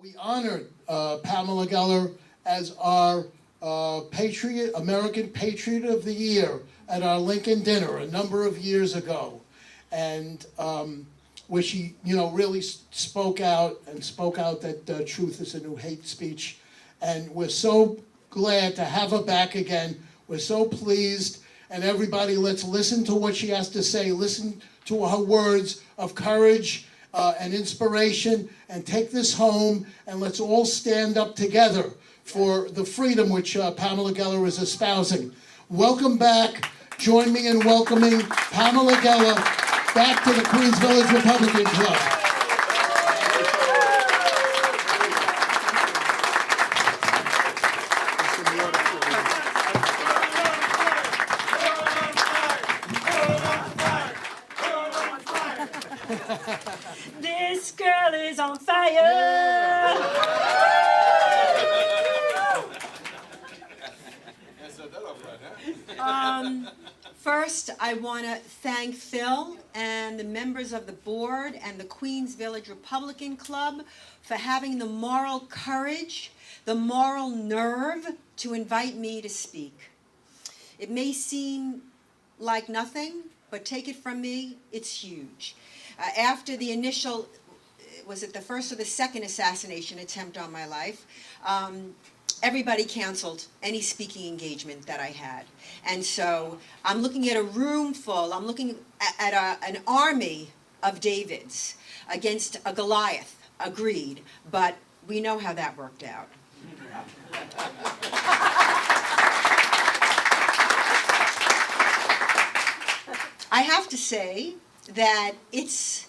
We honored Pamela Geller as our American Patriot of the Year at our Lincoln dinner a number of years ago, and where she, really spoke out that truth is a new hate speech, and we're so glad to have her back again. We're so pleased, and everybody, let's listen to what she has to say. Listen to her words of courage and inspiration, and take this home, and let's all stand up together for the freedom which Pamela Geller is espousing. Welcome back. Join me in welcoming Pamela Geller back to the Queens Village Republican Club. This girl is on fire. First, I want to thank Phil and the members of the board and the Queens Village Republican Club for having the moral courage, the moral nerve to invite me to speak. It may seem like nothing, but take it from me, it's huge. After the initial, was it the first or the second assassination attempt on my life, everybody canceled any speaking engagement that I had. And so I'm looking at a room full, I'm looking at an army of Davids against a Goliath, agreed, but we know how that worked out. I have to say that it's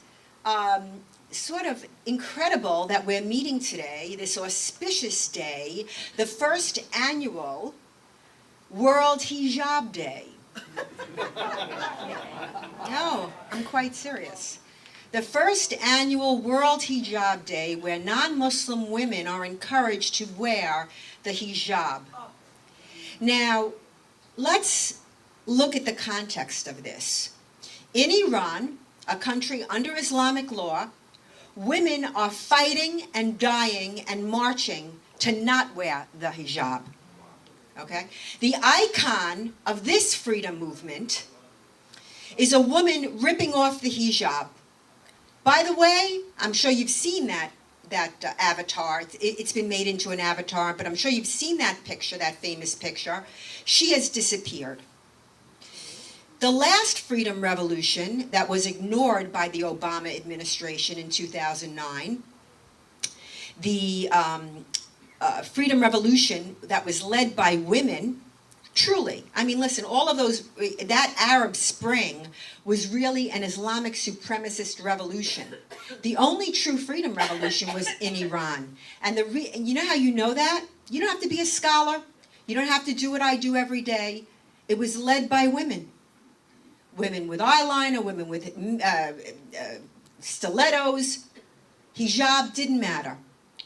sort of incredible that we're meeting today, this auspicious day, the first annual World Hijab Day. No, I'm quite serious. The first annual World Hijab Day, where non-Muslim women are encouraged to wear the hijab. Now, let's look at the context of this. In Iran, a country under Islamic law, women are fighting and dying and marching to not wear the hijab. Okay? The icon of this freedom movement is a woman ripping off the hijab. By the way, I'm sure you've seen that avatar. It's been made into an avatar, but I'm sure you've seen that picture, that famous picture. She has disappeared. The last freedom revolution that was ignored by the Obama administration in 2009, the freedom revolution that was led by women, truly, I mean, listen, all of those, that Arab Spring was really an Islamic supremacist revolution. The only true freedom revolution was in Iran. And you know how you know that? You don't have to be a scholar. You don't have to do what I do every day. It was led by women. Women with eyeliner, women with stilettos, hijab didn't matter.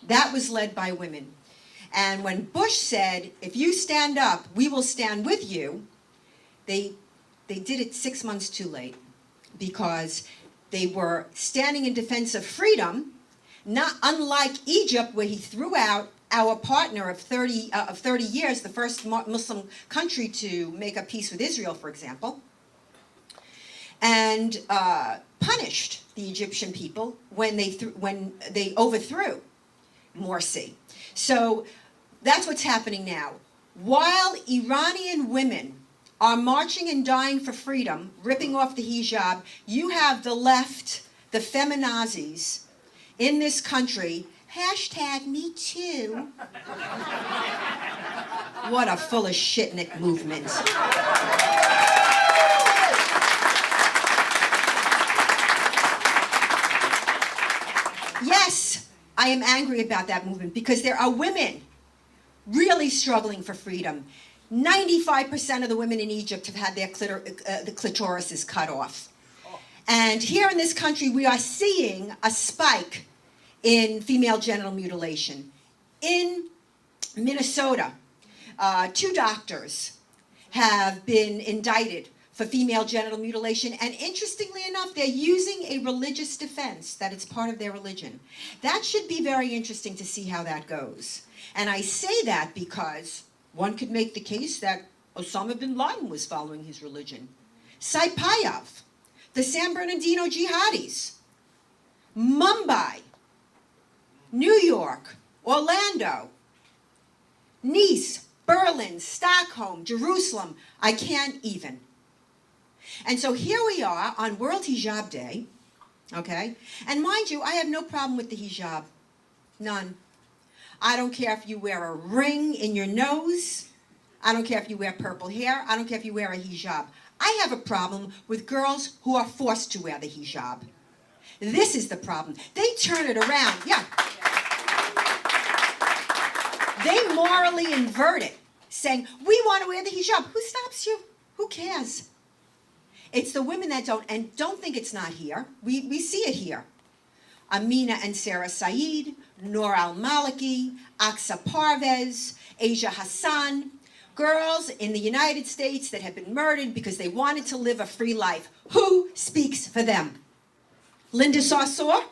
That was led by women. And when Bush said, if you stand up, we will stand with you, they did it 6 months too late, because they were standing in defense of freedom, not unlike Egypt, where he threw out our partner of 30 years, the first Muslim country to make a peace with Israel, for example, and punished the Egyptian people when they overthrew Morsi. So that's what's happening now. While Iranian women are marching and dying for freedom, ripping off the hijab, you have the left, the feminazis in this country, #MeToo. What a full of shitnik movement. Yes, I am angry about that movement, because there are women really struggling for freedom. 95% of the women in Egypt have had their the clitorises cut off. And here in this country, we are seeing a spike in female genital mutilation. In Minnesota, 2 doctors have been indicted for female genital mutilation, and interestingly enough, they're using a religious defense, that it's part of their religion. That should be very interesting to see how that goes. And I say that because one could make the case that Osama bin Laden was following his religion. Saipayev, the San Bernardino jihadis, Mumbai, New York, Orlando, Nice, Berlin, Stockholm, Jerusalem, I can't even. And so here we are on World Hijab Day, okay? And mind you, I have no problem with the hijab, none. I don't care if you wear a ring in your nose. I don't care if you wear purple hair. I don't care if you wear a hijab. I have a problem with girls who are forced to wear the hijab. This is the problem. They turn it around, yeah. They morally invert it, saying, we want to wear the hijab. Who stops you? Who cares? It's the women that don't, and don't think it's not here. We see it here. Amina and Sarah Saeed, Noor al-Maliki, Aqsa Parvez, Asia Hassan, girls in the United States that have been murdered because they wanted to live a free life. Who speaks for them? Linda Sarsour?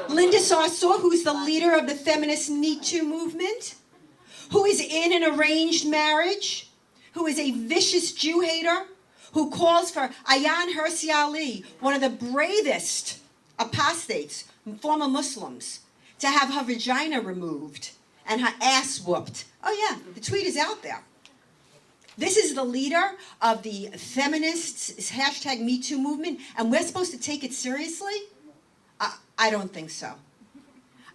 Linda Sarsour, who's the leader of the feminist Me Too movement, who is in an arranged marriage, who is a vicious Jew hater, who calls for Ayaan Hirsi Ali, one of the bravest apostates, former Muslims, to have her vagina removed and her ass whooped. Oh yeah, the tweet is out there. This is the leader of the feminists, hashtag Me Too movement, and we're supposed to take it seriously? I don't think so.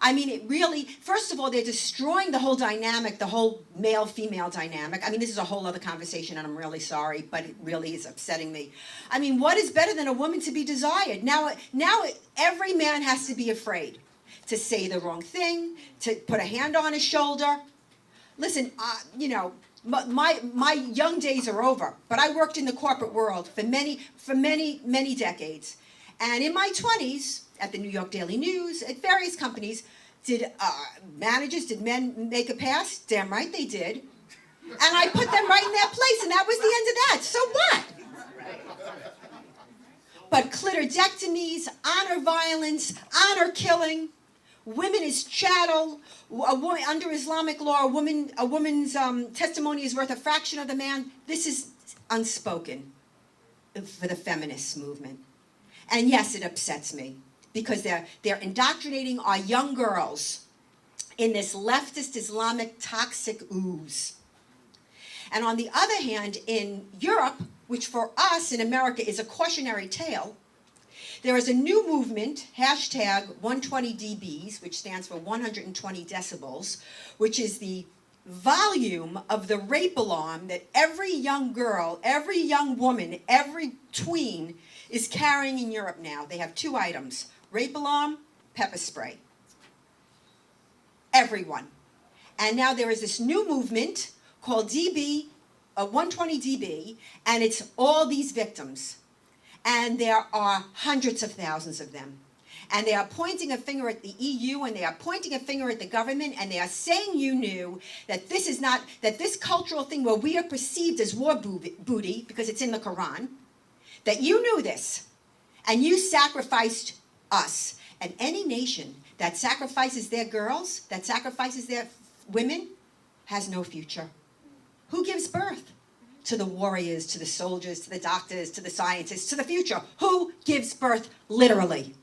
I mean, it really, first of all, they're destroying the whole dynamic, the whole male-female dynamic. I mean, this is a whole other conversation, and I'm really sorry, but it really is upsetting me. I mean, what is better than a woman to be desired? Now every man has to be afraid to say the wrong thing, to put a hand on his shoulder. Listen, you know, my young days are over, but I worked in the corporate world for many decades. And in my 20s, at the New York Daily News, at various companies, did men make a pass? Damn right they did. And I put them right in their place, and that was the end of that. So what? But clitoridectomies, honor violence, honor killing, women is chattel, under Islamic law, a woman's testimony is worth a fraction of the man. This is unspoken for the feminist movement. And yes, it upsets me, because they're indoctrinating our young girls in this leftist Islamic toxic ooze. And on the other hand, in Europe, which for us in America is a cautionary tale, there is a new movement, hashtag 120dBs, which stands for 120 decibels, which is the volume of the rape alarm that every young girl, every young woman, every tween is carrying in Europe now. They have two items: rape alarm, pepper spray. Everyone. And now there is this new movement called 120dB, and it's all these victims. And there are hundreds of thousands of them. And they are pointing a finger at the EU, and they are pointing a finger at the government, and they are saying you knew that this is not, that this cultural thing where we are perceived as war booty, because it's in the Quran, that you knew this, and you sacrificed us. And any nation that sacrifices their girls, that sacrifices their women, has no future. Who gives birth? To the warriors, to the soldiers, to the doctors, to the scientists, to the future. Who gives birth, literally?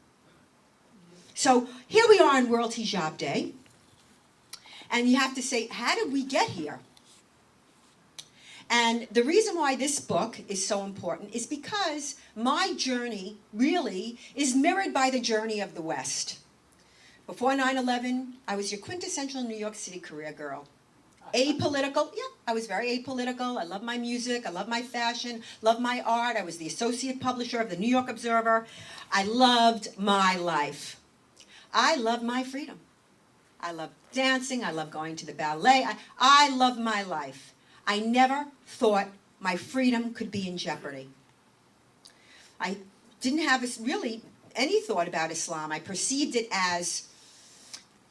So here we are on World Hijab Day, and you have to say, how did we get here? And the reason why this book is so important is because my journey really is mirrored by the journey of the West. Before 9/11, I was your quintessential New York City career girl. Apolitical, yeah, I was very apolitical. I love my music, I love my fashion, love my art. I was the associate publisher of the New York Observer. I loved my life. I love my freedom. I love dancing, I love going to the ballet. I love my life. I never thought my freedom could be in jeopardy. I didn't have really any thought about Islam. I perceived it as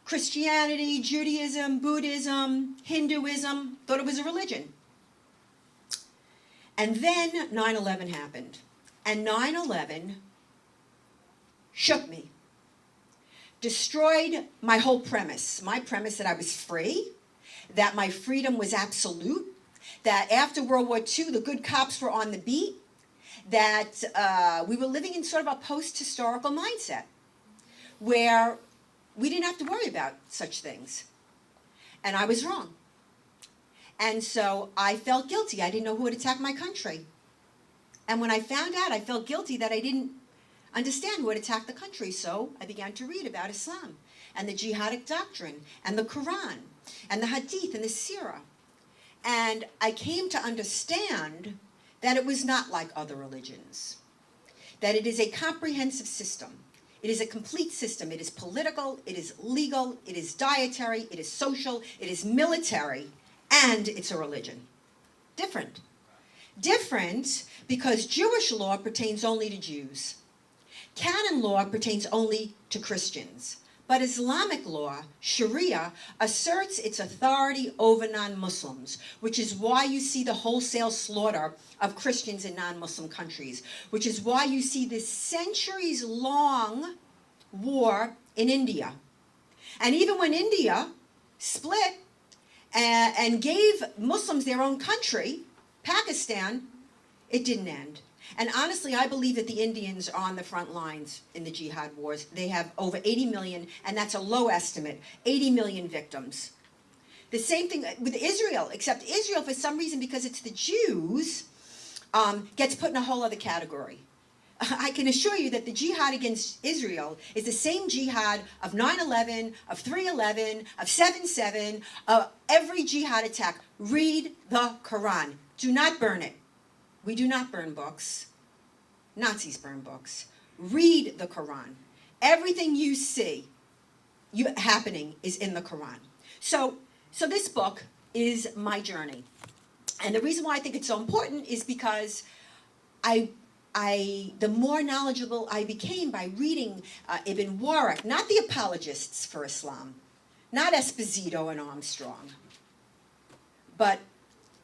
Christianity, Judaism, Buddhism, Hinduism, thought it was a religion. And then 9/11 happened. And 9/11 shook me, destroyed my whole premise. My premise that I was free, that my freedom was absolute, that after World War II, the good cops were on the beat, that we were living in sort of a post-historical mindset where we didn't have to worry about such things. And I was wrong. And so I felt guilty. I didn't know who had attacked my country. And when I found out, I felt guilty that I didn't understand who had attacked the country. So I began to read about Islam and the jihadic doctrine and the Quran and the Hadith and the Sirah. And I came to understand that it was not like other religions, that it is a comprehensive system. It is a complete system. It is political, it is legal, it is dietary, it is social, it is military, and it's a religion. Different. Different because Jewish law pertains only to Jews. Canon law pertains only to Christians. But Islamic law, Sharia, asserts its authority over non-Muslims, which is why you see the wholesale slaughter of Christians in non-Muslim countries, which is why you see this centuries-long war in India. And even when India split and gave Muslims their own country, Pakistan, it didn't end. And honestly, I believe that the Indians are on the front lines in the jihad wars. They have over 80 million, and that's a low estimate, 80 million victims. The same thing with Israel, except Israel, for some reason, because it's the Jews, gets put in a whole other category. I can assure you that the jihad against Israel is the same jihad of 9/11, of 3/11, of 7/7, every jihad attack. Read the Quran. Do not burn it. We do not burn books. Nazis burn books. Read the Quran. Everything you see happening is in the Quran. So this book is my journey. And the reason why I think it's so important is because the more knowledgeable I became by reading Ibn Waraq, not the apologists for Islam, not Esposito and Armstrong, but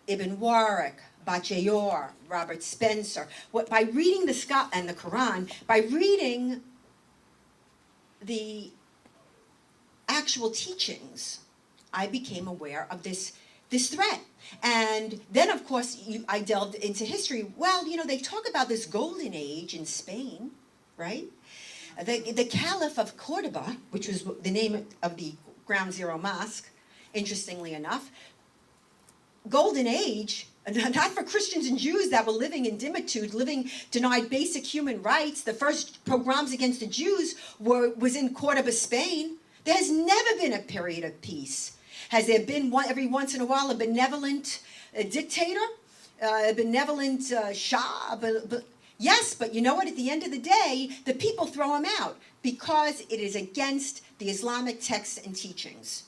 Ibn Waraq, Bacheyor, Robert Spencer. By reading the Scott and the Quran, by reading the actual teachings, I became aware of this threat. And then, of course, I delved into history. Well, they talk about this golden age in Spain, right? The Caliph of Cordoba, which was the name of the Ground Zero Mosque, interestingly enough, golden age, not for Christians and Jews that were living in dimitude, denied basic human rights. The first pogroms against the Jews was in Cordoba, Spain. There has never been a period of peace. Has there been every once in a while a benevolent dictator, a benevolent Shah? Yes, but you know what? At the end of the day, the people throw him out because it is against the Islamic texts and teachings.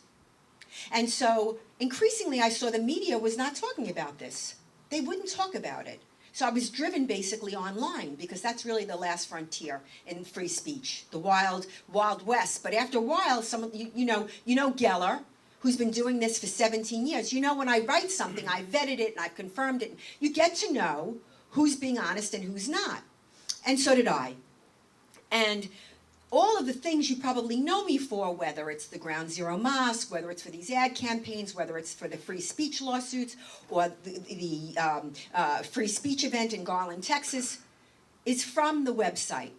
And so increasingly I saw the media was not talking about this. They wouldn't talk about it. So I was driven basically online because that's really the last frontier in free speech, the wild west. But after a while, you know Geller, who's been doing this for 17 years. When I write something, I vetted it and I've confirmed it. You get to know who's being honest and who's not. And so did I. And all of the things you probably know me for, whether it's the Ground Zero Mosque, whether it's for these ad campaigns, whether it's for the free speech lawsuits, or the free speech event in Garland, Texas, is from the website.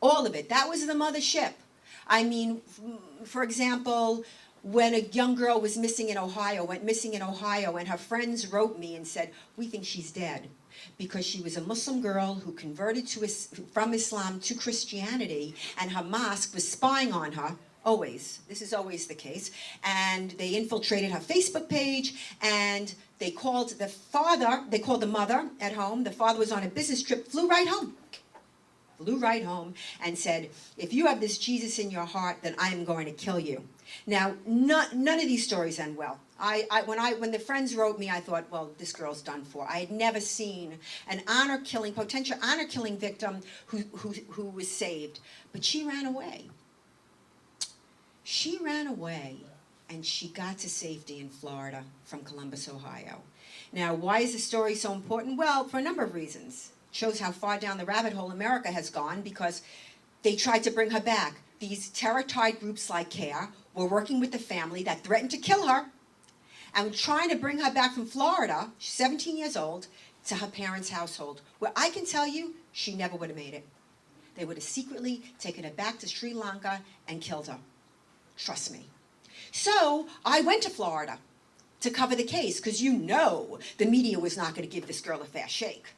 All of it. That was the mothership. I mean, for example, when a young girl was missing in Ohio, went missing in Ohio, and her friends wrote me and said, "We think she's dead," because she was a Muslim girl who converted from Islam to Christianity, and her mosque was spying on her, always. This is always the case. And they infiltrated her Facebook page, and they called the mother at home. The father was on a business trip, flew right home, and said, "If you have this Jesus in your heart, then I am going to kill you." Now, none of these stories end well. When the friends wrote me, I thought, well, this girl's done for. I had never seen an potential honor-killing victim who was saved. But she ran away. She ran away, and she got to safety in Florida from Columbus, Ohio. Now, why is the story so important? Well, for a number of reasons. It shows how far down the rabbit hole America has gone because they tried to bring her back. These terror-tied groups like CARE were working with the family that threatened to kill her and were trying to bring her back from Florida, she's 17 years old, to her parents' household, where I can tell you she never would have made it. They would have secretly taken her back to Sri Lanka and killed her. Trust me. So I went to Florida to cover the case because you know the media was not going to give this girl a fair shake.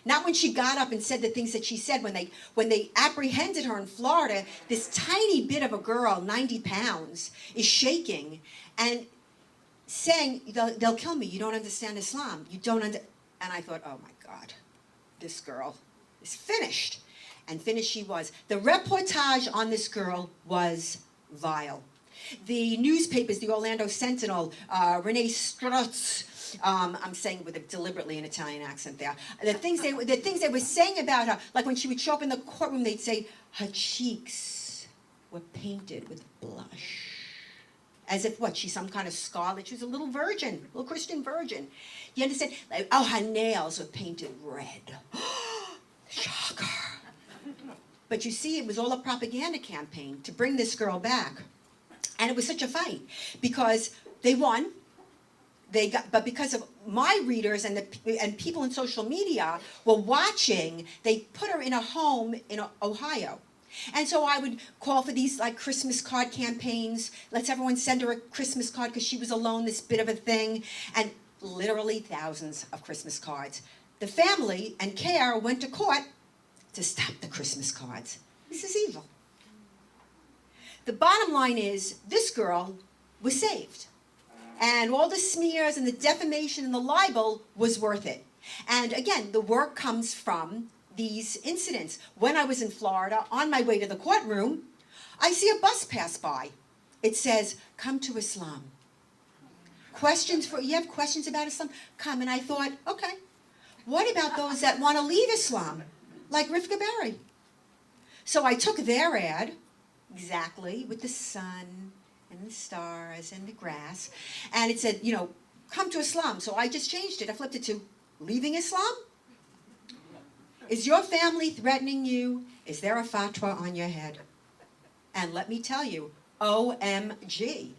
Not when she got up and said the things that she said when they apprehended her in Florida. This tiny bit of a girl, 90 pounds, is shaking and saying, they'll kill me. You don't understand Islam. You don't And I thought, oh my God, this girl is finished. And finished she was. The reportage on this girl was vile. The newspapers, the Orlando Sentinel, Renee Strutz, I'm saying with deliberately an Italian accent there. The things they were saying about her, like when she would show up in the courtroom, they'd say her cheeks were painted with blush. As if what, she's some kind of scarlet. She was a little virgin, little Christian virgin. You understand? Like, oh, her nails were painted red. Shocker. But you see, it was all a propaganda campaign to bring this girl back. And it was such a fight because they won. But because of my readers and people in social media were watching, they put her in a home in Ohio. And so I would call for these like Christmas card campaigns. Let's everyone send her a Christmas card because she was alone, this bit of a thing. And literally thousands of Christmas cards. The family and CARE went to court to stop the Christmas cards. This is evil. The bottom line is this girl was saved. And all the smears and the defamation and the libel was worth it. And again, the work comes from these incidents. When I was in Florida, on my way to the courtroom, I see a bus pass by. It says, "Come to Islam." You have questions about Islam? Come. And I thought, okay, what about those that want to leave Islam? Like Rifka Berry. So I took their ad, exactly, with the sun and the stars and the grass, and it said, come to Islam. So I just changed it. I flipped it to, leaving Islam? Is your family threatening you? Is there a fatwa on your head? And let me tell you, OMG.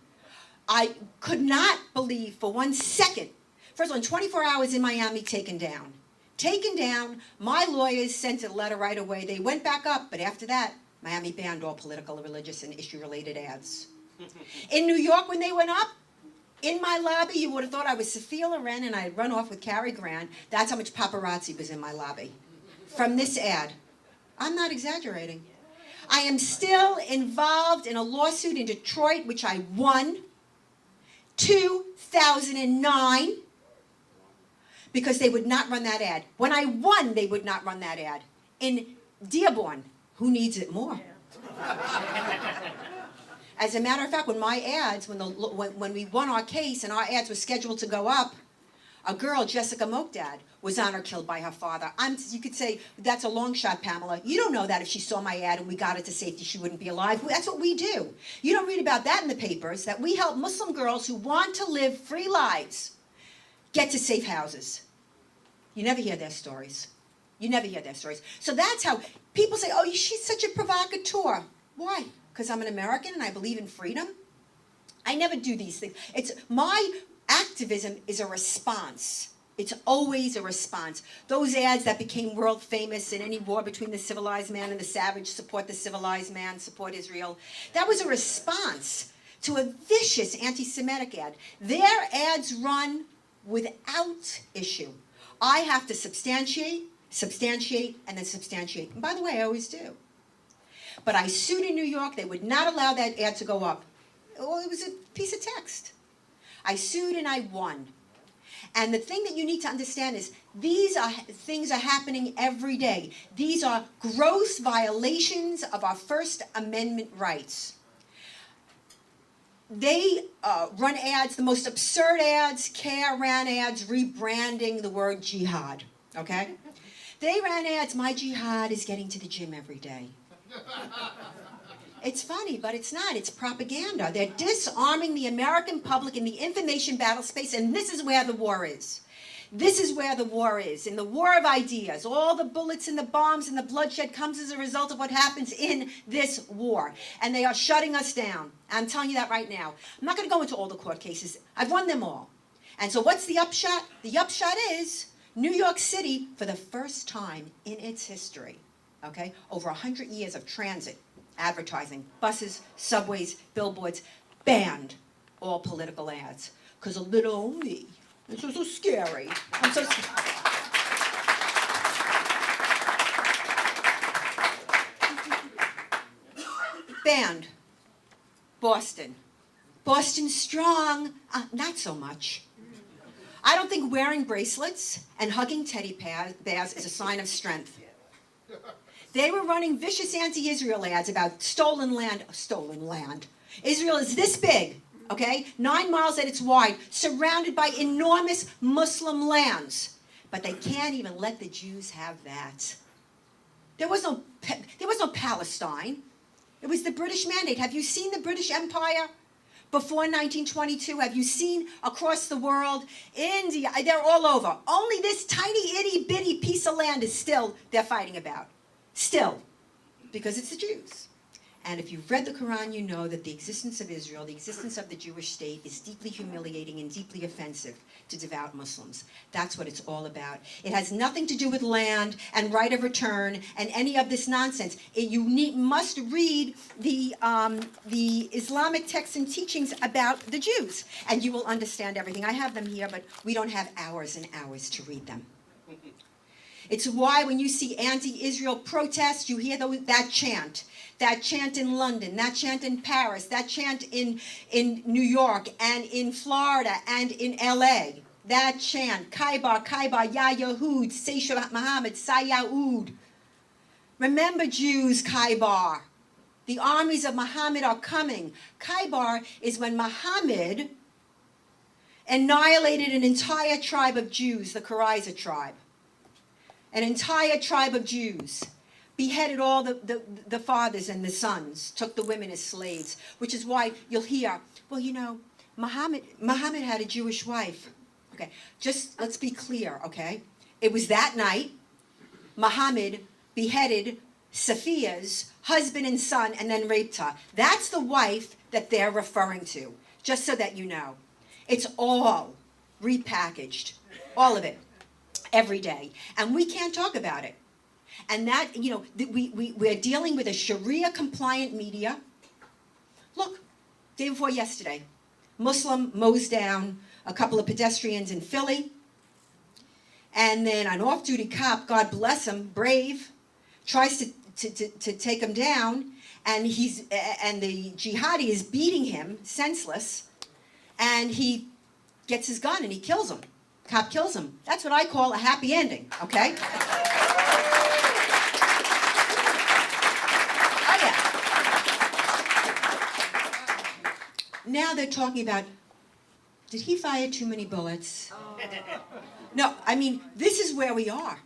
I could not believe for 1 second. First of all, in 24 hours in Miami, taken down. Taken down. My lawyers sent a letter right away. They went back up, but after that, Miami banned all political, religious, and issue-related ads. In New York, when they went up, in my lobby, you would have thought I was Sophia Loren and I had run off with Cary Grant. That's how much paparazzi was in my lobby. From this ad. I'm not exaggerating. I am still involved in a lawsuit in Detroit, which I won 2009 because they would not run that ad. When I won, they would not run that ad. In Dearborn, who needs it more? As a matter of fact, when my ads, when we won our case and our ads were scheduled to go up, a girl, Jessica Mokdad, was honored killed by her father. You could say, that's a long shot, Pamela. You don't know that if she saw my ad and we got her to safety, she wouldn't be alive. That's what we do. You don't read about that in the papers, that we help Muslim girls who want to live free lives get to safe houses. You never hear their stories. You never hear their stories. So that's how people say, oh, she's such a provocateur. Why? Because I'm an American and I believe in freedom? I never do these things. My activism is a response. It's always a response. Those ads that became world famous in any war between the civilized man and the savage, support the civilized man, support Israel, that was a response to a vicious anti-Semitic ad. Their ads run without issue. I have to substantiate, and then substantiate. And by the way, I always do. But I sued in New York. They would not allow that ad to go up. Well, it was a piece of text. I sued and I won. And the thing that you need to understand is things are happening every day. These are gross violations of our First Amendment rights. They run ads, the most absurd ads. CARE ran ads rebranding the word jihad, okay? They ran ads, my jihad is getting to the gym every day. It's funny, but it's not. It's propaganda. They're disarming the American public in the information battle space, and this is where the war is. This is where the war is. In the war of ideas, all the bullets and the bombs and the bloodshed comes as a result of what happens in this war. And they are shutting us down. I'm telling you that right now. I'm not going to go into all the court cases. I've won them all. And so what's the upshot? The upshot is New York City, for the first time in its history, okay, over 100 years of transit, advertising, buses, subways, billboards, banned all political ads. Because a little old me. It's so scary. I'm so scared. Banned. Boston. Boston strong. Not so much. I don't think wearing bracelets and hugging teddy bears is a sign of strength. They were running vicious anti-Israel ads about stolen land. Stolen land. Israel is this big. Okay, 9 miles at its wide, surrounded by enormous Muslim lands. But they can't even let the Jews have that. There was no Palestine. It was the British mandate. Have you seen the British Empire before 1922? Have you seen across the world? India, they're all over. Only this tiny itty bitty piece of land is still they're fighting about. Still, because it's the Jews. And if you've read the Quran, you know that the existence of Israel, the existence of the Jewish state, is deeply humiliating and deeply offensive to devout Muslims. That's what it's all about. It has nothing to do with land and right of return and any of this nonsense. You must read the Islamic texts and teachings about the Jews, and you will understand everything. I have them here, but we don't have hours and hours to read them. It's why when you see anti-Israel protests, you hear that chant. That chant in London, that chant in Paris, that chant in New York and in Florida and in LA. That chant, Kaibar, Kaibar, Ya Yahud, Seisha Muhammad, Sayyahud. Remember Jews, Kaibar. The armies of Muhammad are coming. Kaibar is when Muhammad annihilated an entire tribe of Jews, the Qurayza tribe. An entire tribe of Jews. Beheaded all the fathers and the sons, took the women as slaves, which is why you'll hear, well, you know, Muhammad had a Jewish wife. Okay, just let's be clear, okay? It was that night, Muhammad beheaded Safiya's husband and son and then raped her. That's the wife that they're referring to, just so that you know. It's all repackaged, all of it, every day. And we can't talk about it. And that, you know, we're dealing with a Sharia-compliant media. Look, day before yesterday, Muslim mows down a couple of pedestrians in Philly. And then an off-duty cop, God bless him, brave, tries to take him down. And the jihadi is beating him, senseless. And he gets his gun and he kills him. Cop kills him. That's what I call a happy ending, okay? Now they're talking about, did he fire too many bullets? No, I mean, this is where we are,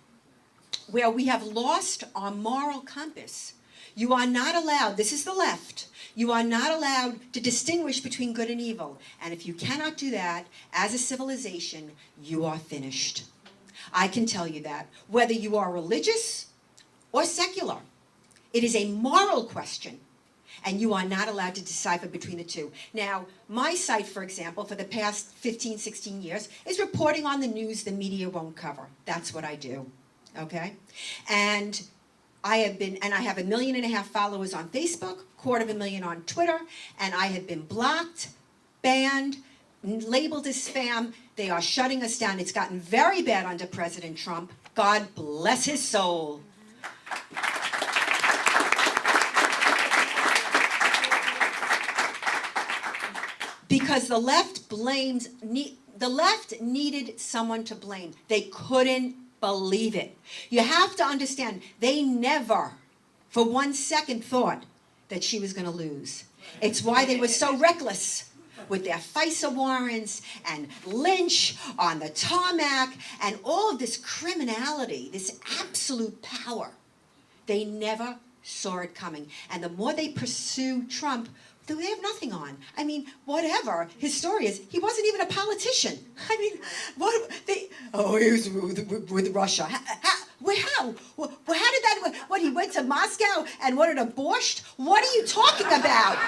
where we have lost our moral compass. You are not allowed, this is the left, you are not allowed to distinguish between good and evil. And if you cannot do that, as a civilization, you are finished. I can tell you that, whether you are religious or secular. It is a moral question. And you are not allowed to decipher between the two. Now, my site, for example, for the past 15, 16 years, is reporting on the news the media won't cover. That's what I do, okay? And I have 1.5 million followers on Facebook, 250,000 on Twitter, and I have been blocked, banned, labeled as spam. They are shutting us down. It's gotten very bad under President Trump. God bless his soul. Because the left needed someone to blame. They couldn't believe it. You have to understand, they never, for 1 second, thought that she was going to lose. It's why they were so reckless with their FISA warrants and lynch on the tarmac and all of this criminality, this absolute power. They never saw it coming. And the more they pursue Trump, they have nothing on. I mean, whatever his story is, he wasn't even a politician. I mean, he was with Russia. How? How did that, what, he went to Moscow and wanted a borscht? What are you talking about?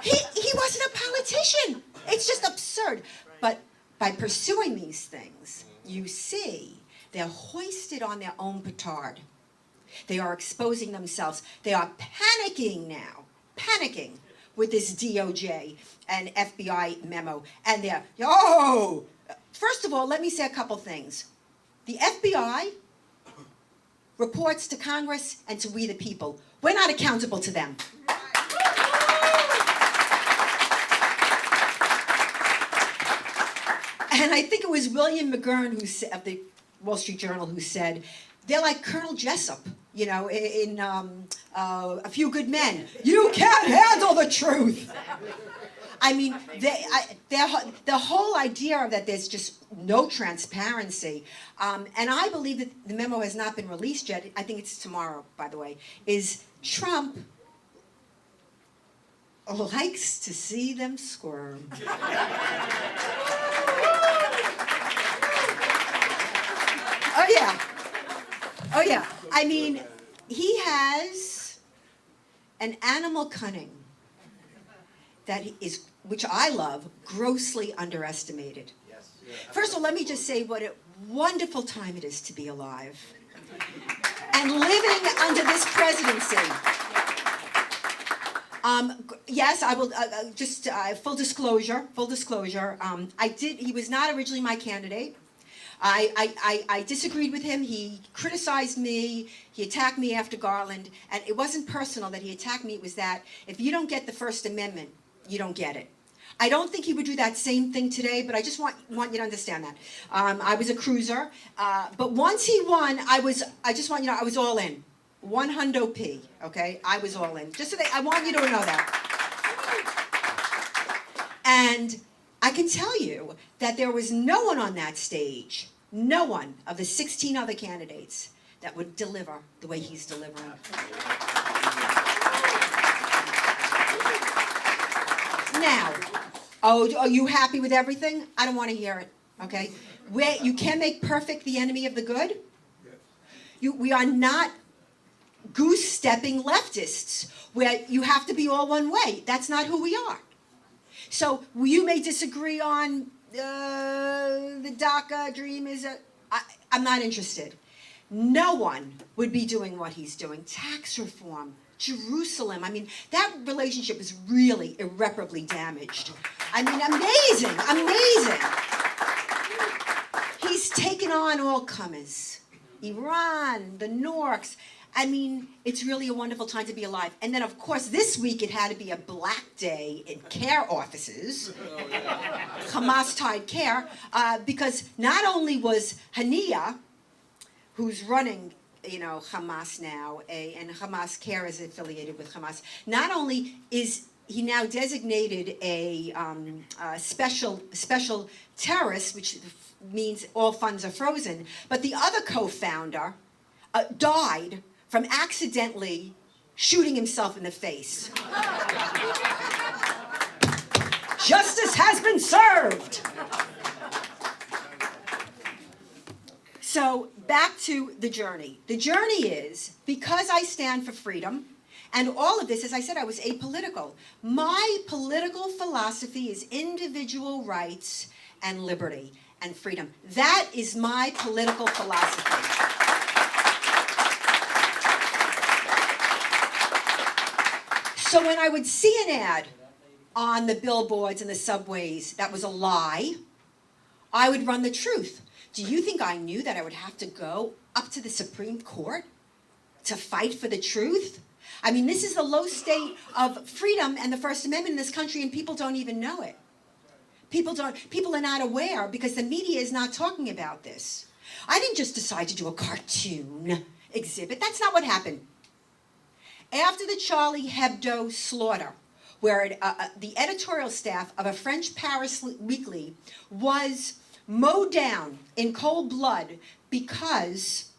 He wasn't a politician. It's just absurd. But by pursuing these things, you see, they're hoisted on their own petard. They are exposing themselves. They are panicking now, with this DOJ and FBI memo. And they're, first of all, let me say a couple things. The FBI reports to Congress and to we the people. We're not accountable to them. And I think it was William McGurn of the Wall Street Journal who said, they're like Colonel Jessup, you know, in A Few Good Men. You can't handle the truth. I mean, the whole idea of that there's just no transparency, and I believe that the memo has not been released yet, I think it's tomorrow, by the way, is Trump likes to see them squirm. Oh yeah. I mean, he has an animal cunning that is, which I love, grossly underestimated. First of all, let me just say what a wonderful time it is to be alive and living under this presidency. Yes, I will, just full disclosure, he was not originally my candidate. I disagreed with him. He criticized me. He attacked me after Garland. And it wasn't personal that he attacked me. It was that if you don't get the First Amendment, you don't get it. I don't think he would do that same thing today, but I just want you to understand that. I was a cruiser. But once he won, I just want you to know, I was all in. 100p, okay? I was all in. Just so I want you to know that. And I can tell you that there was no one on that stage, no one of the 16 other candidates that would deliver the way he's delivering. Now, are you happy with everything? I don't want to hear it, okay? You can make perfect the enemy of the good. We are not goose-stepping leftists where you have to be all one way. That's not who we are. So you may disagree on the DACA dream I'm not interested. No one would be doing what he's doing. Tax reform, Jerusalem. I mean, that relationship is really irreparably damaged. I mean, amazing. He's taken on all comers. Iran, the Norks. I mean, it's really a wonderful time to be alive. And then, of course, this week it had to be a black day in care offices, Hamas-tied care, because not only was Hania, who's running, you know, Hamas now, and Hamas Care is affiliated with Hamas, not only is he now designated a special terrorist, which means all funds are frozen, but the other co-founder died from accidentally shooting himself in the face. Justice has been served. So back to the journey. The journey is, because I stand for freedom, and all of this, as I said, I was apolitical. My political philosophy is individual rights and liberty and freedom. That is my political philosophy. So when I would see an ad on the billboards and the subways that was a lie, I would run the truth. Do you think I knew that I would have to go up to the Supreme Court to fight for the truth? I mean, this is the low state of freedom and the First Amendment in this country, and people don't even know it. People are not aware because the media is not talking about this. I didn't just decide to do a cartoon exhibit. That's not what happened. After the Charlie Hebdo slaughter, where the editorial staff of a French Paris weekly was mowed down in cold blood because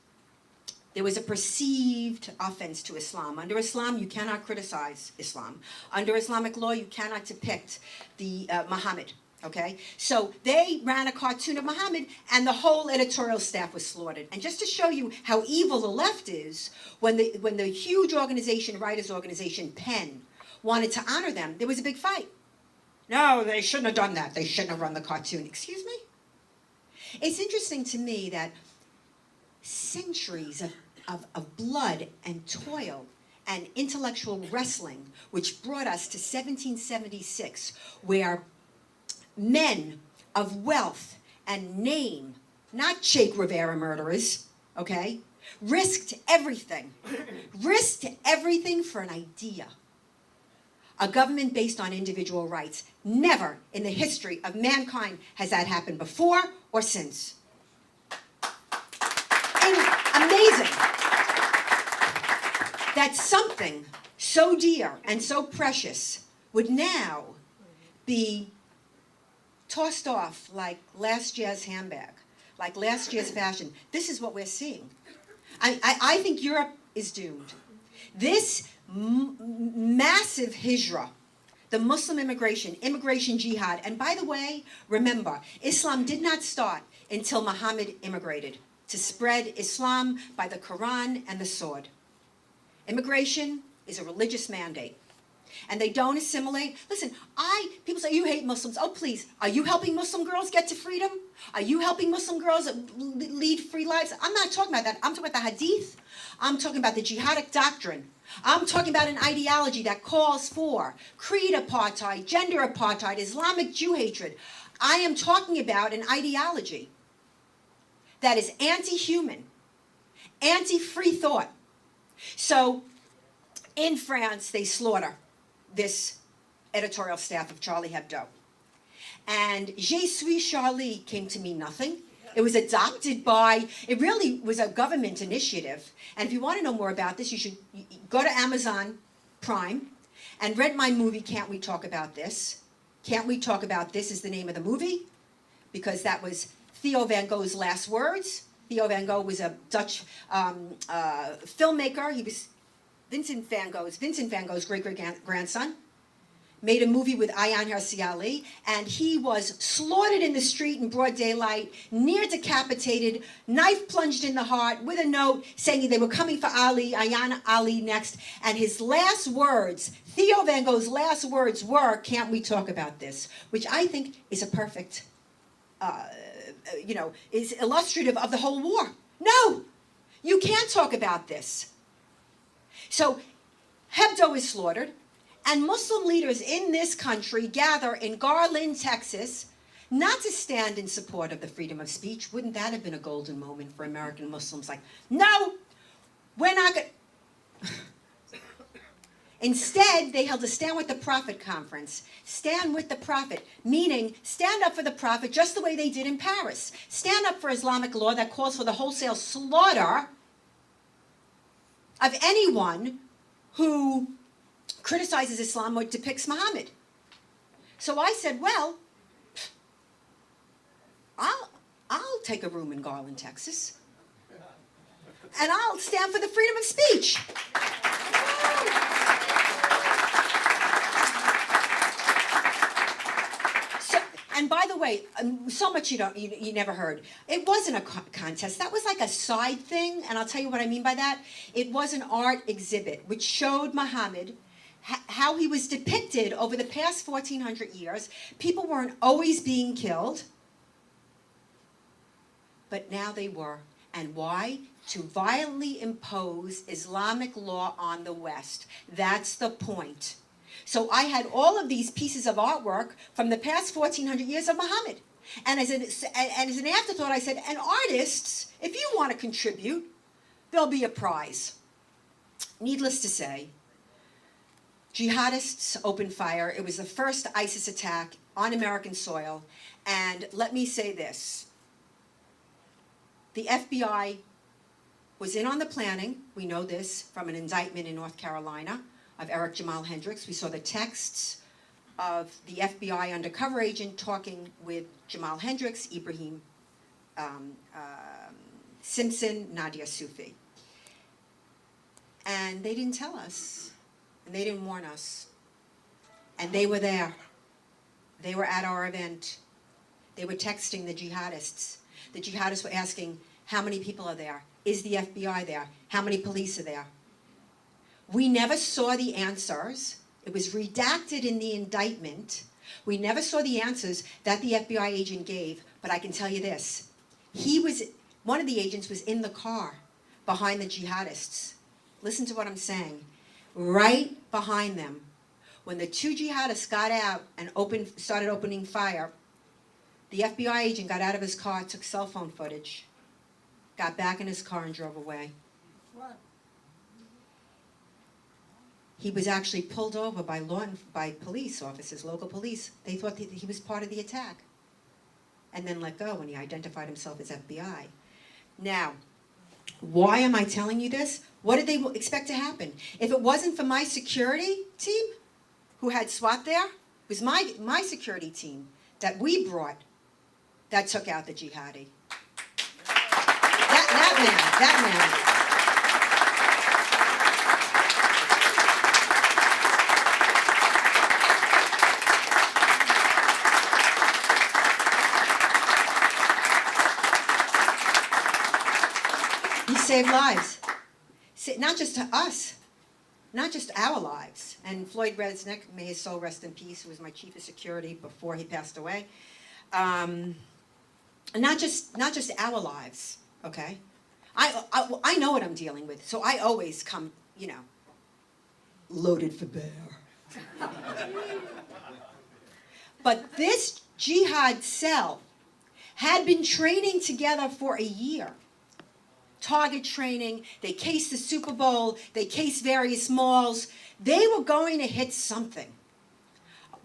There was a perceived offense to Islam. Under Islam, you cannot criticize Islam. Under Islamic law, you cannot depict the Muhammad. Okay, so they ran a cartoon of Muhammad, and the whole editorial staff was slaughtered. And just to show you how evil the left is, when the huge organization, writers' organization, PEN, wanted to honor them, there was a big fight. No, they shouldn't have done that. They shouldn't have run the cartoon. Excuse me? It's interesting to me that centuries of blood and toil and intellectual wrestling, which brought us to 1776, where men of wealth and name, not Che Guevara murderers, okay, risked everything for an idea. A government based on individual rights. Never in the history of mankind has that happened before or since. And amazing that something so dear and so precious would now be tossed off like last year's handbag, like last year's fashion. This is what we're seeing. I think Europe is doomed. This massive hijra, the Muslim immigration jihad, and by the way, remember, Islam did not start until Muhammad immigrated to spread Islam by the Quran and the sword. Immigration is a religious mandate. And they don't assimilate. Listen, people say, you hate Muslims. Oh, please, are you helping Muslim girls get to freedom? Are you helping Muslim girls lead free lives? I'm not talking about that. I'm talking about the hadith. I'm talking about the jihadic doctrine. I'm talking about an ideology that calls for creed apartheid, gender apartheid, Islamic Jew hatred. I am talking about an ideology that is anti-human, anti-free thought. So in France, they slaughter this editorial staff of Charlie Hebdo. And Je suis Charlie came to mean nothing. It was adopted by, it really was a government initiative. And if you want to know more about this, you should go to Amazon Prime and rent my movie, Can't We Talk About This? Can't We Talk About This is the name of the movie, because that was Theo van Gogh's last words. Theo van Gogh was a Dutch filmmaker. He was Vincent van Gogh's great-great-grandson, made a movie with Ayaan Hirsi Ali, and he was slaughtered in the street in broad daylight, near decapitated, knife plunged in the heart, with a note saying they were coming for Ali, Ayaan Ali next, and his last words, Theo van Gogh's last words were, "Can't we talk about this?" Which I think is a perfect, is illustrative of the whole war. No, you can't talk about this. So Hebdo is slaughtered, and Muslim leaders in this country gather in Garland, Texas, not to stand in support of the freedom of speech. Wouldn't that have been a golden moment for American Muslims? Like, no, we're not going to. Instead, they held a Stand with the Prophet conference. Stand with the Prophet, meaning stand up for the Prophet just the way they did in Paris. Stand up for Islamic law that calls for the wholesale slaughter of anyone who criticizes Islam or depicts Muhammad. So I said, well, I'll take a room in Garland, Texas, and I'll stand for the freedom of speech. And by the way, so much you never heard. It wasn't a contest. That was like a side thing, and I'll tell you what I mean by that. It was an art exhibit which showed Muhammad how he was depicted over the past 1,400 years. People weren't always being killed, but now they were. And why? To violently impose Islamic law on the West. That's the point. So I had all of these pieces of artwork from the past 1,400 years of Muhammad. And as an afterthought, I said, and artists, if you want to contribute, there'll be a prize. Needless to say, jihadists opened fire. It was the first ISIS attack on American soil. And let me say this. The FBI was in on the planning. We know this from an indictment in North Carolina of Eric Jamal Hendricks. We saw the texts of the FBI undercover agent talking with Jamal Hendricks, Ibrahim Simpson, Nadia Sufi. And they didn't tell us, and they didn't warn us. And they were there. They were at our event. They were texting the jihadists. The jihadists were asking, how many people are there? Is the FBI there? How many police are there? We never saw the answers. It was redacted in the indictment. We never saw the answers that the FBI agent gave, but I can tell you this. One of the agents was in the car behind the jihadists. Listen to what I'm saying. Right behind them. When the two jihadists got out and started opening fire, the FBI agent got out of his car, took cell phone footage, got back in his car and drove away. What? He was actually pulled over by police officers, local police. They thought that he was part of the attack. And then let go when he identified himself as FBI. Now, why am I telling you this? What did they expect to happen? If it wasn't for my security team, who had SWAT there, it was my security team that we brought that took out the jihadi. That man. He saved lives. Not just to us, not just our lives. And Floyd Resnick, may his soul rest in peace, who was my chief of security before he passed away. Not just our lives, okay? I know what I'm dealing with, so I always come, loaded for bear. But this jihad cell had been training together for a year. Target training, they cased the Super Bowl, they cased various malls. They were going to hit something.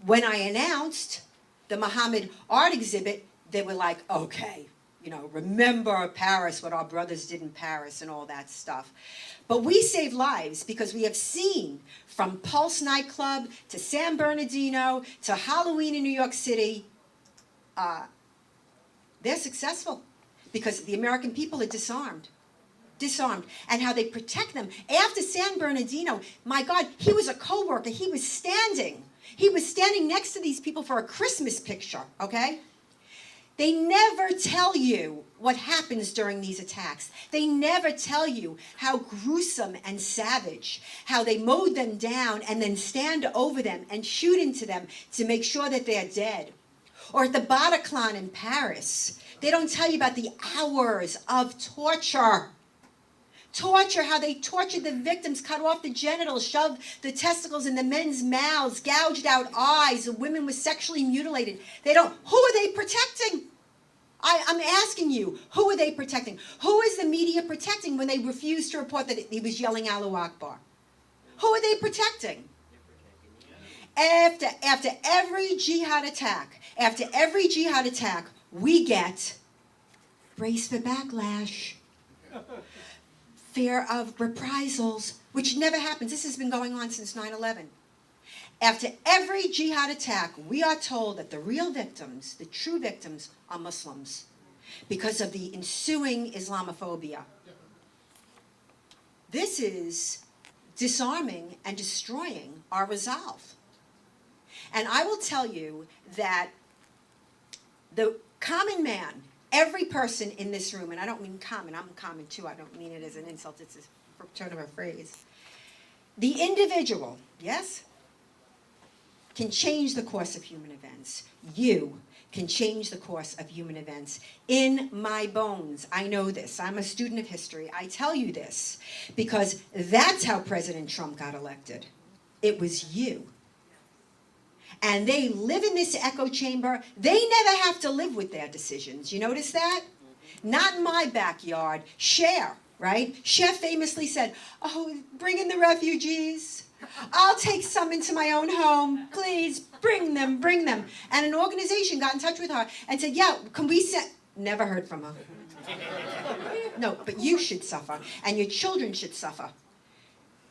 When I announced the Muhammad art exhibit, they were like, okay, remember Paris, what our brothers did in Paris and all that stuff. But we save lives because we have seen from Pulse nightclub to San Bernardino to Halloween in New York City, they're successful because the American people are disarmed, and how they protect them. After San Bernardino, my God, he was a co-worker. He was standing next to these people for a Christmas picture, okay? They never tell you what happens during these attacks. They never tell you how gruesome and savage, how they mowed them down and then stand over them and shoot into them to make sure that they're dead. Or at the Bataclan in Paris, they don't tell you about the hours of torture. How they tortured the victims, cut off the genitals, shoved the testicles in the men's mouths, gouged out eyes, the women were sexually mutilated. Who are they protecting? I'm asking you, who are they protecting? Who is the media protecting when they refuse to report that he was yelling Allahu Akbar? Who are they protecting? After every jihad attack, we get brace for backlash. Fear of reprisals, which never happens. This has been going on since 9/11. After every jihad attack, we are told that the real victims, the true victims, are Muslims because of the ensuing Islamophobia. This is disarming and destroying our resolve. And I will tell you that the common man, every person in this room, and I don't mean common, I'm common too, I don't mean it as an insult, it's a turn of a phrase. The individual, yes, can change the course of human events. You can change the course of human events. In my bones, I know this. I'm a student of history. I tell you this because that's how President Trump got elected. It was you. And they live in this echo chamber. They never have to live with their decisions. You notice that? Not in my backyard. Cher, right? Cher famously said, oh, bring in the refugees. I'll take some into my own home. Please, bring them. And an organization got in touch with her and said, yeah, can we send... Never heard from her. No, but you should suffer, and your children should suffer.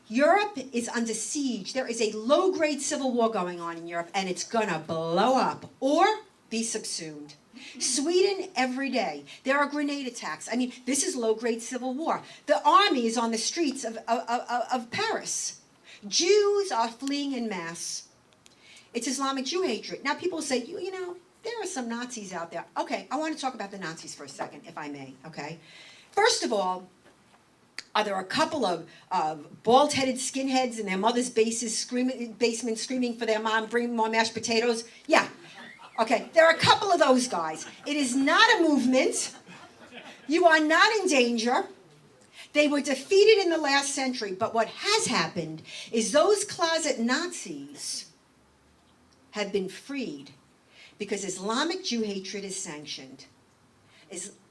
Europe is under siege. There is a low-grade civil war going on in Europe, and it's gonna blow up. Or be subsumed. Sweden, every day, there are grenade attacks. I mean, this is low-grade civil war. The army is on the streets of Paris. Jews are fleeing en masse. It's Islamic Jew hatred. Now people say, you know, there are some Nazis out there. Okay, I want to talk about the Nazis for a second, if I may, okay? First of all, are there a couple of bald-headed skinheads in their mother's basement screaming for their mom, bring more mashed potatoes? Yeah. Okay, there are a couple of those guys. It is not a movement. You are not in danger. They were defeated in the last century, but what has happened is those closet Nazis have been freed because Islamic Jew hatred is sanctioned.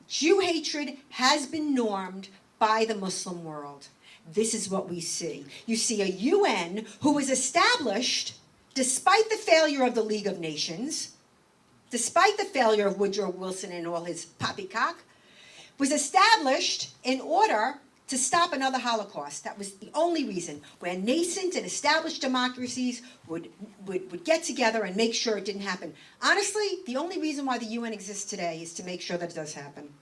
Jew hatred has been normed by the Muslim world. This is what we see. You see a UN who was established despite the failure of the League of Nations, despite the failure of Woodrow Wilson and all his poppycock, was established in order to stop another Holocaust. That was the only reason, where nascent and established democracies would get together and make sure it didn't happen. Honestly, the only reason why the UN exists today is to make sure that it does happen.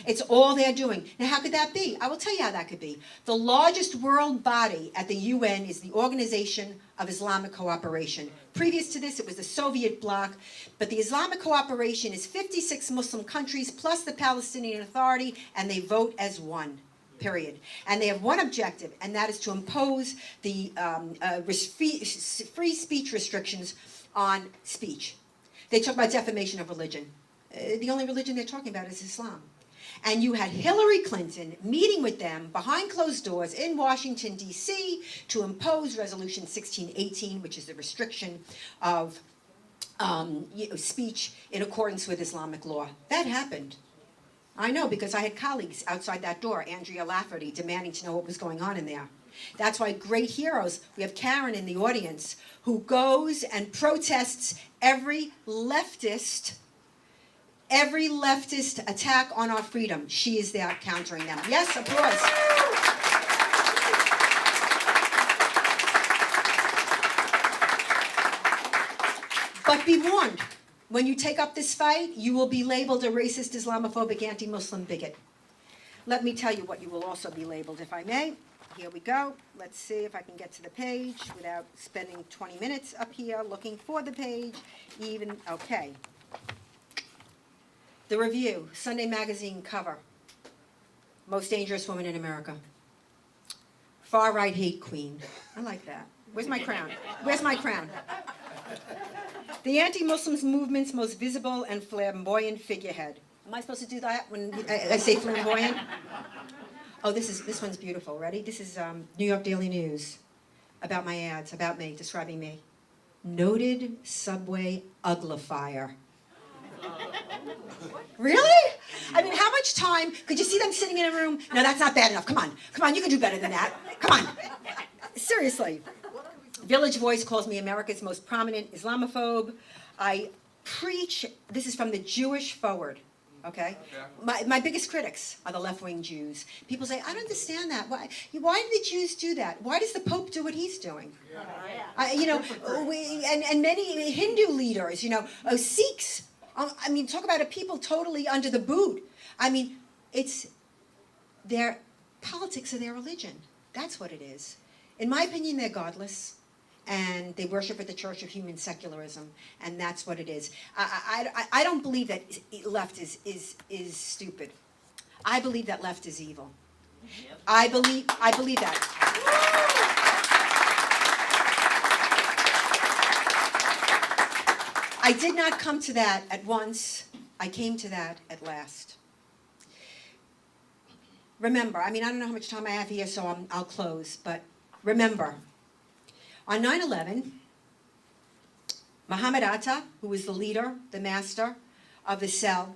It's all they're doing. Now, how could that be? I will tell you how that could be. The largest world body at the UN is the Organization of Islamic Cooperation. Previous to this, it was the Soviet bloc, but the Islamic Cooperation is 56 Muslim countries plus the Palestinian Authority, and they vote as one, period. And they have one objective, and that is to impose the free speech restrictions on speech. They talk about defamation of religion. The only religion they're talking about is Islam. And you had Hillary Clinton meeting with them behind closed doors in Washington, D.C. to impose Resolution 1618, which is the restriction of speech in accordance with Islamic law. That happened. I know, because I had colleagues outside that door, Andrea Lafferty, demanding to know what was going on in there. That's why great heroes, we have Karen in the audience, who goes and protests every leftist attack on our freedom. She is there countering them. Yes, applause. But be warned, when you take up this fight, you will be labeled a racist, Islamophobic, anti-Muslim bigot. Let me tell you what you will also be labeled, if I may. Here we go. Let's see if I can get to the page without spending 20 minutes up here looking for the page. Okay. The Review, Sunday Magazine cover. Most dangerous woman in America. Far-right hate queen. I like that. Where's my crown? Where's my crown? The anti-Muslims movement's most visible and flamboyant figurehead. Am I supposed to do that when I say flamboyant? Oh, this one's beautiful. Ready? This is New York Daily News. About my ads, about me, describing me. Noted subway uglifier. Really? I mean, how much time could you see them sitting in a room? No, that's not bad enough. Come on, you can do better than that. Come on. Seriously. Village Voice calls me America's most prominent Islamophobe. I preach, this is from the Jewish Forward, okay? My biggest critics are the left-wing Jews. People say, I don't understand that. Why do the Jews do that? Why does the Pope do what he's doing? And many Hindu leaders, Sikhs. I mean, talk about a people totally under the boot. I mean, it's their politics of their religion. That's what it is. In my opinion, they're godless, and they worship at the Church of Human Secularism, and that's what it is. I don't believe that left is stupid. I believe that left is evil. I believe that. I did not come to that at once. I came to that at last. Remember, I don't know how much time I have here, so I'll close, but remember, on 9/11, Muhammad Atta, who was the leader, the master of the cell,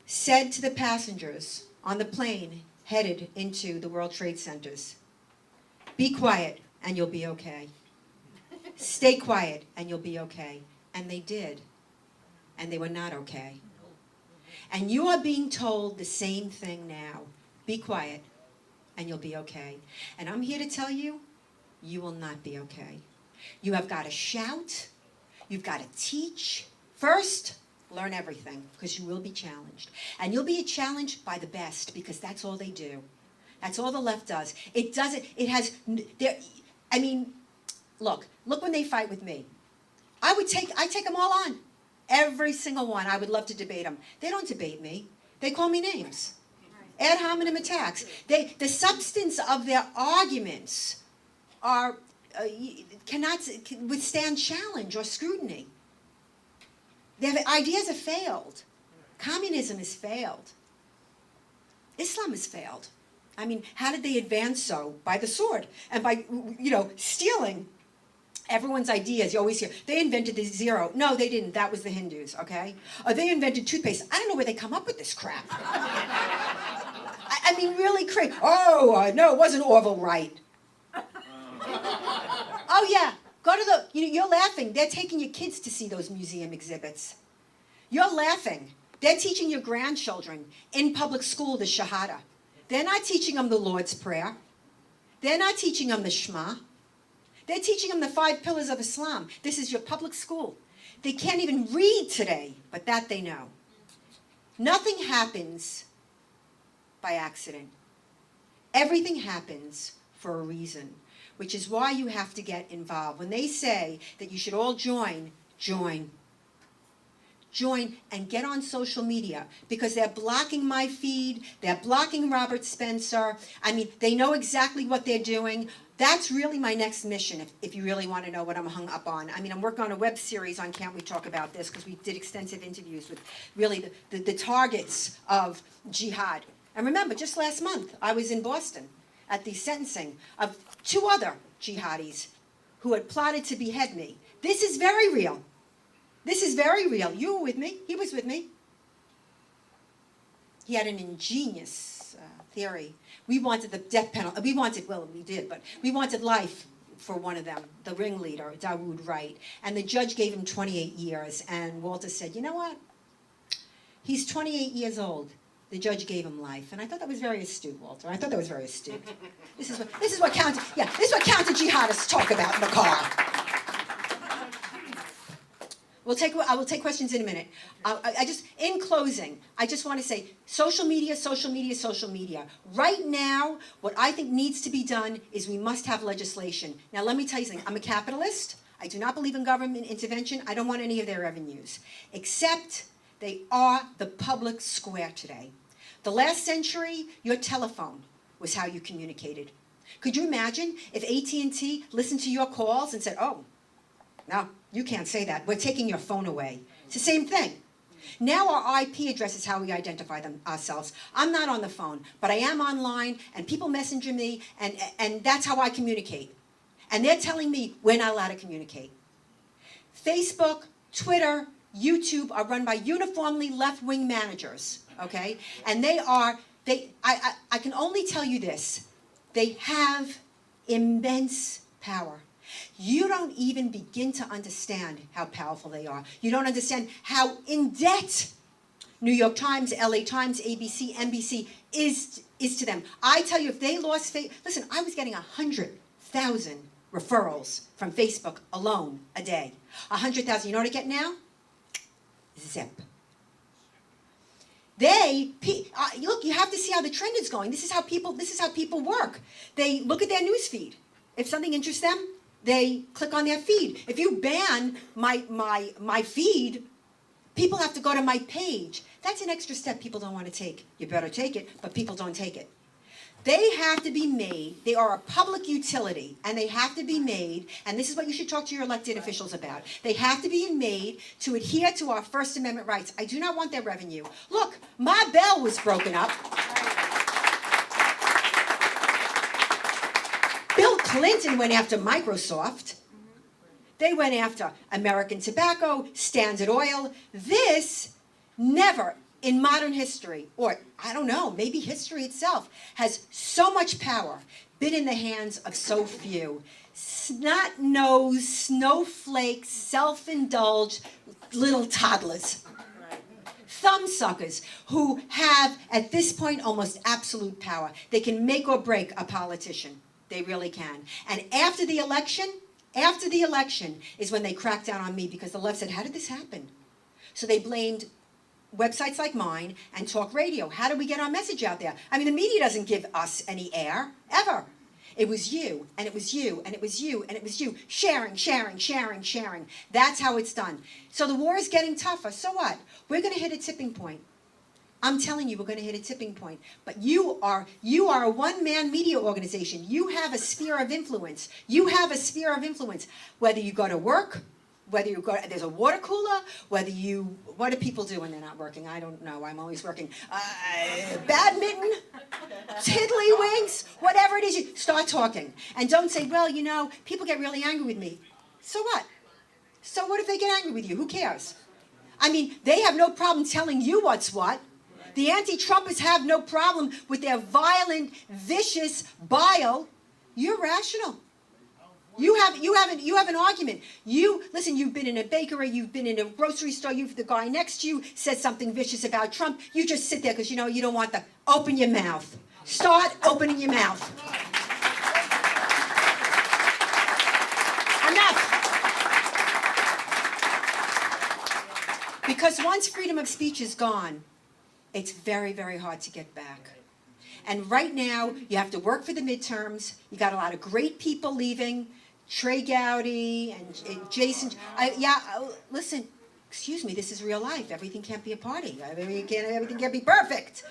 said to the passengers on the plane headed into the World Trade Centers, be quiet and you'll be okay. Stay quiet and you'll be okay. And they did. And they were not okay. And you are being told the same thing now. Be quiet and you'll be okay. And I'm here to tell you, you will not be okay. You have got to shout. You've got to teach. First, learn everything, because you will be challenged. And you'll be challenged by the best, because that's all they do. That's all the left does. It doesn't, it has, I mean, look when they fight with me. I take them all on. Every single one. I would love to debate them. They don't debate me. They call me names. Ad hominem attacks. The substance of their arguments are, cannot withstand challenge or scrutiny. Their ideas have failed. Communism has failed. Islam has failed. I mean, how did they advance so? By the sword and by, stealing everyone's ideas. You always hear, they invented the zero. No, they didn't. That was the Hindus, okay? They invented toothpaste. I don't know where they come up with this crap. I mean, really crazy. Oh, no, it wasn't Orville Wright. Oh, yeah. Go to you're laughing. They're taking your kids to see those museum exhibits. You're laughing. They're teaching your grandchildren in public school the Shahada. They're not teaching them the Lord's Prayer. They're not teaching them the Shema. They're teaching them the 5 pillars of Islam. This is your public school. They can't even read today, but that they know. Nothing happens by accident. Everything happens for a reason, which is why you have to get involved. When they say that you should all join, join. Join and get on social media, because they're blocking my feed, they're blocking Robert Spencer. I mean, they know exactly what they're doing. That's really my next mission, if you really want to know what I'm hung up on. I mean, I'm working on a web series on Can't We Talk About This, because we did extensive interviews with really the targets of jihad. And remember, just last month, I was in Boston at the sentencing of 2 other jihadis who had plotted to behead me. This is very real. This is very real. You were with me. He was with me. He had an ingenious theory. We wanted the death penalty. We did, but we wanted life for one of them, the ringleader, Dawood Wright. And the judge gave him 28 years. And Walter said, you know what? He's 28 years old. The judge gave him life. And I thought that was very astute, Walter. I thought that was very astute. This is what counter jihadists talk about in the car. I will take questions in a minute. In closing, I just want to say, social media, social media, social media. Right now, what I think needs to be done is we must have legislation. Now, let me tell you something. I'm a capitalist. I do not believe in government intervention. I don't want any of their revenues, except they are the public square today. The last century, your telephone was how you communicated. Could you imagine if AT&T listened to your calls and said, oh, no, you can't say that. We're taking your phone away. It's the same thing. Now our IP address is how we identify ourselves. I'm not on the phone, but I am online, and people messenger me, and that's how I communicate. And they're telling me we're not allowed to communicate. Facebook, Twitter, YouTube are run by uniformly left-wing managers, okay? And I can only tell you this. They have immense power. You don't even begin to understand how powerful they are. You don't understand how in debt New York Times, LA Times, ABC, NBC is to them. I tell you, if they lost listen, I was getting 100,000 referrals from Facebook alone a day. 100,000. You know what I get now? Zip. Look, you have to see how the trend is going. This is how people work. They look at their news feed. If something interests them, they click on their feed. If you ban my feed, people have to go to my page. That's an extra step people don't want to take. You better take it, but people don't take it. They have to be made, they are a public utility, and they have to be made, and this is what you should talk to your elected officials about. They have to be made to adhere to our First Amendment rights. I do not want their revenue. Look, Ma Bell was broken up. Bill Clinton went after Microsoft. They went after American Tobacco, Standard Oil. This never in modern history, or I don't know, maybe history itself, has so much power been in the hands of so few. Snot-nosed, snowflakes, self-indulged little toddlers. Thumbsuckers who have, at this point, almost absolute power. They can make or break a politician. They really can. And after the election, After the election is when they cracked down on me because the left said, how did this happen? So they blamed websites like mine and talk radio. How do we get our message out there? I mean, the media doesn't give us any air, ever. It was you, and it was you, and it was you, and it was you. Sharing, sharing, sharing, sharing. That's how it's done. So the war is getting tougher. So what? We're going to hit a tipping point. I'm telling you, we're going to hit a tipping point. But you are a one-man media organization. You have a sphere of influence. You have a sphere of influence. Whether you go to work, whether you go, there's a water cooler, what do people do when they're not working? I don't know, I'm always working. Badminton, tiddlywinks, whatever it is, you start talking. And don't say, well, you know, people get really angry with me. So what? So what if they get angry with you? Who cares? I mean, they have no problem telling you what's what. The anti-Trumpers have no problem with their violent, vicious bile. You're rational. You have an argument. Listen, you've been in a bakery, you've been in a grocery store, the guy next to you says something vicious about Trump. You just sit there because you know you don't want the, open your mouth. Start opening your mouth. Enough. Because once freedom of speech is gone, it's very, very hard to get back. And right now, you have to work for the midterms. You got a lot of great people leaving. Trey Gowdy and Jason. Listen, excuse me, this is real life. Everything can't be a party. Everything can't be perfect.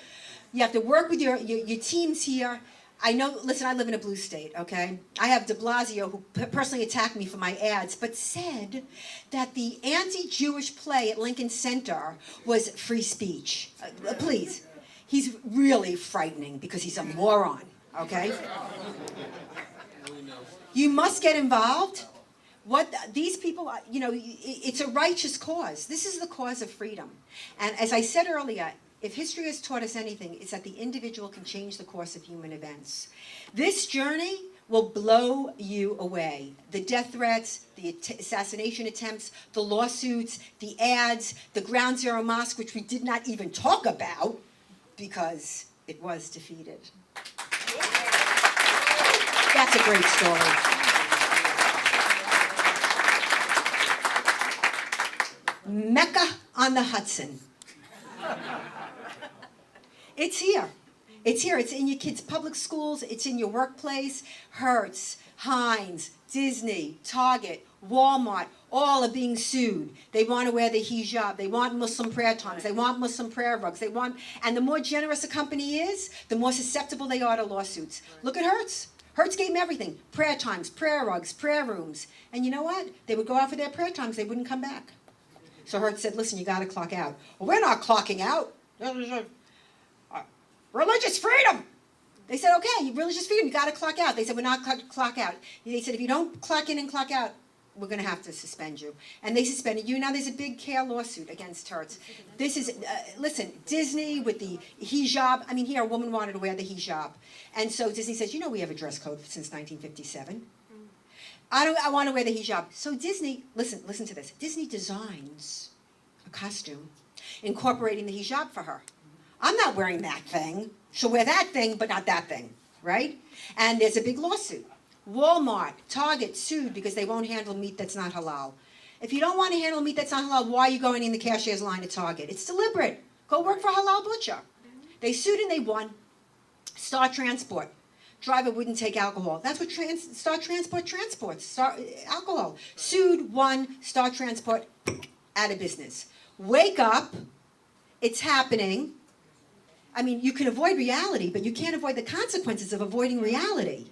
You have to work with your teams here. I know, listen, I live in a blue state, okay? I have de Blasio, who personally attacked me for my ads, but said that the anti-Jewish play at Lincoln Center was free speech. Please. He's really frightening because he's a moron, okay? You must get involved. These people, you know, it's a righteous cause. This is the cause of freedom. And as I said earlier, if history has taught us anything, it's that the individual can change the course of human events. This journey will blow you away. The death threats, the assassination attempts, the lawsuits, the ads, the Ground Zero Mosque, which we did not even talk about because it was defeated. That's a great story. Mecca on the Hudson. It's here. It's here. It's in your kids' public schools. It's in your workplace. Hertz, Heinz, Disney, Target, Walmart, all are being sued. They want to wear the hijab. They want Muslim prayer times. They want Muslim prayer rugs. And the more generous a company is, the more susceptible they are to lawsuits. Look at Hertz. Hertz gave them everything. Prayer times, prayer rugs, prayer rooms. And you know what? They would go out for their prayer times. They wouldn't come back. So Hertz said, listen, you got to clock out. Well, we're not clocking out. Religious freedom. They said, okay, religious freedom, you got to clock out. They said, we're not clock out. They said, if you don't clock in and clock out, we're going to have to suspend you. And they suspended you. Now there's a big care lawsuit against Hertz. This is, listen, Disney with the hijab. I mean, here a woman wanted to wear the hijab. And so Disney says, you know we have a dress code since 1957. I want to wear the hijab. So Disney, listen to this. Disney designs a costume incorporating the hijab for her. I'm not wearing that thing. She'll wear that thing, but not that thing, right? And there's a big lawsuit. Walmart, Target sued because they won't handle meat that's not halal. If you don't want to handle meat that's not halal, why are you going in the cashier's line at Target? It's deliberate. Go work for a halal butcher. They sued and they won. Star Transport. Driver wouldn't take alcohol. That's what Star Transport transports, alcohol. Sued, won, Star Transport, out of business. Wake up. It's happening. I mean, you can avoid reality, but you can't avoid the consequences of avoiding reality.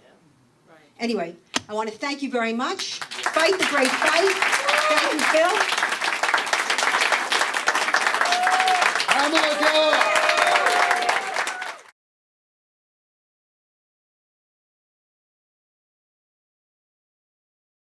Anyway, I want to thank you very much. Fight the great fight. Thank you, Phil. Pamela Geller.